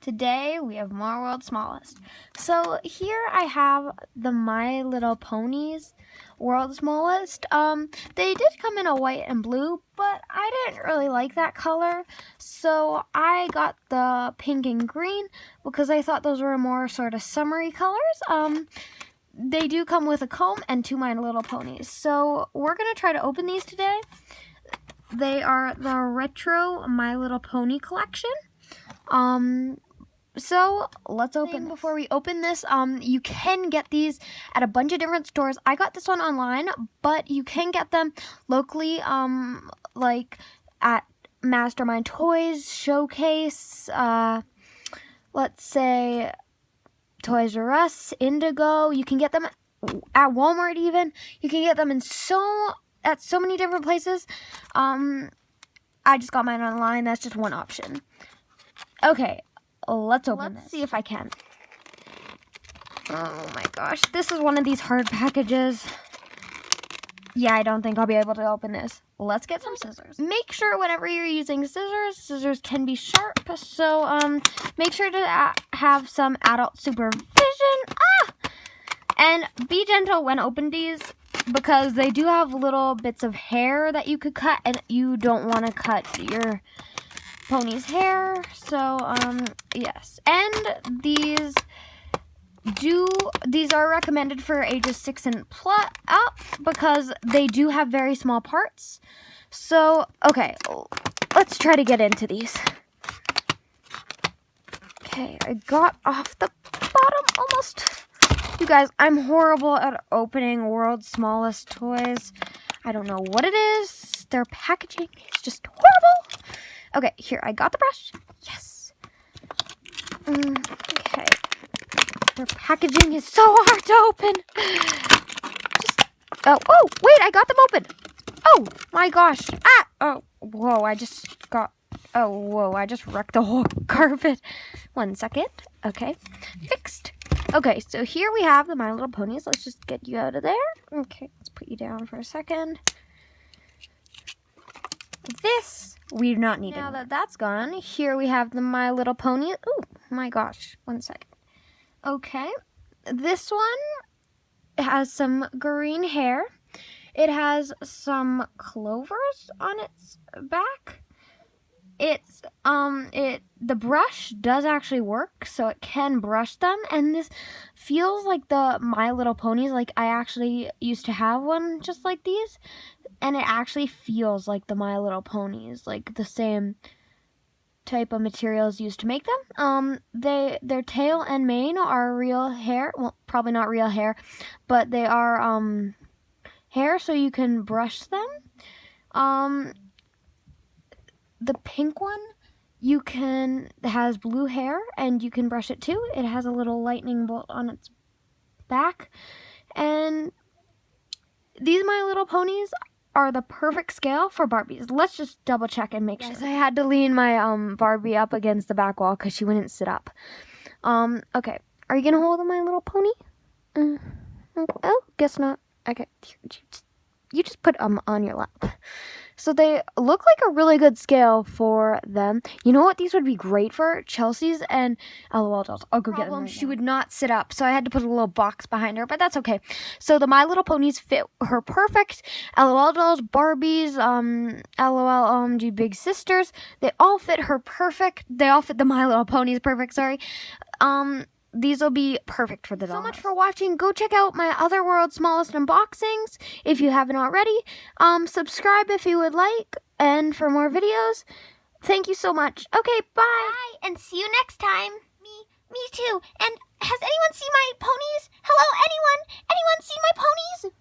Today we have more World's Smallest. So here I have the My Little Ponies World's Smallest. They did come in a white and blue, but I didn't really like that color, so I got the pink and green because I thought those were more sort of summery colors. They do come with a comb and 2 My Little Ponies. So we're gonna try to open these today. They are the retro My Little Pony collection. So let's open. Before we open this, you can get these at a bunch of different stores. I got this one online, but you can get them locally, like at Mastermind Toys, Showcase, let's say Toys R Us, Indigo. You can get them at Walmart even. You can get them in at so many different places. I just got mine online. That's just one option. Okay. Let's open this. See if I can. Oh my gosh. This is one of these hard packages. Yeah, I don't think I'll be able to open this. Let's get some scissors. Make sure whenever you're using scissors can be sharp. So, make sure to have some adult supervision. And be gentle when opening these because they do have little bits of hair that you could cut, and you don't want to cut your pony's hair. So yes, and these are recommended for ages 6 and up because they do have very small parts. So okay, let's try to get into these. Okay, I got off the bottom almost. You guys, I'm horrible at opening World's Smallest toys. I don't know what it is. Their packaging is just horrible. Okay, here, I got the brush. Yes. Okay. Their packaging is so hard to open. Oh, wait, I got them open. Oh, my gosh. Oh, whoa, I just wrecked the whole carpet. 1 second. Okay, fixed. Okay, so here we have the My Little Ponies. Let's just get you out of there. Okay, let's put you down for a second. This we do not need. Now that that's gone, here we have the My Little Pony. Oh my gosh, 1 second. Okay, this one has some green hair. It has some clovers on its back. The brush does actually work, so it can brush them, and this feels like the My Little Ponies. Like, I actually used to have one just like these, and it actually feels like the My Little Ponies, like the same type of materials used to make them. Their tail and mane are real hair. Well, probably not real hair, but they are hair, so you can brush them. The pink one, has blue hair, and you can brush it too. It has a little lightning bolt on its back. And these My Little Ponies are the perfect scale for Barbies. Let's just double check and make sure. I had to lean my Barbie up against the back wall because she wouldn't sit up. Okay. Are you gonna hold My Little Pony? Oh, guess not. Okay. You just put them on your lap. So they look like a really good scale for them. You know what these would be great for? Chelsea's and LOL dolls. I'll go get them. She would not sit up, so I had to put a little box behind her, but that's okay. So the My Little Ponies fit her perfect. LOL dolls, Barbies, LOL OMG Big Sisters, they all fit her perfect. They all fit the My Little Ponies perfect, sorry. These will be perfect for the doll. So much for watching. Go check out my other World's Smallest unboxings if you haven't already. Subscribe if you would like, and for more videos. Thank you so much. Okay, bye. Bye, and see you next time. Me too. And has anyone seen my ponies? Hello, anyone? Anyone seen my ponies?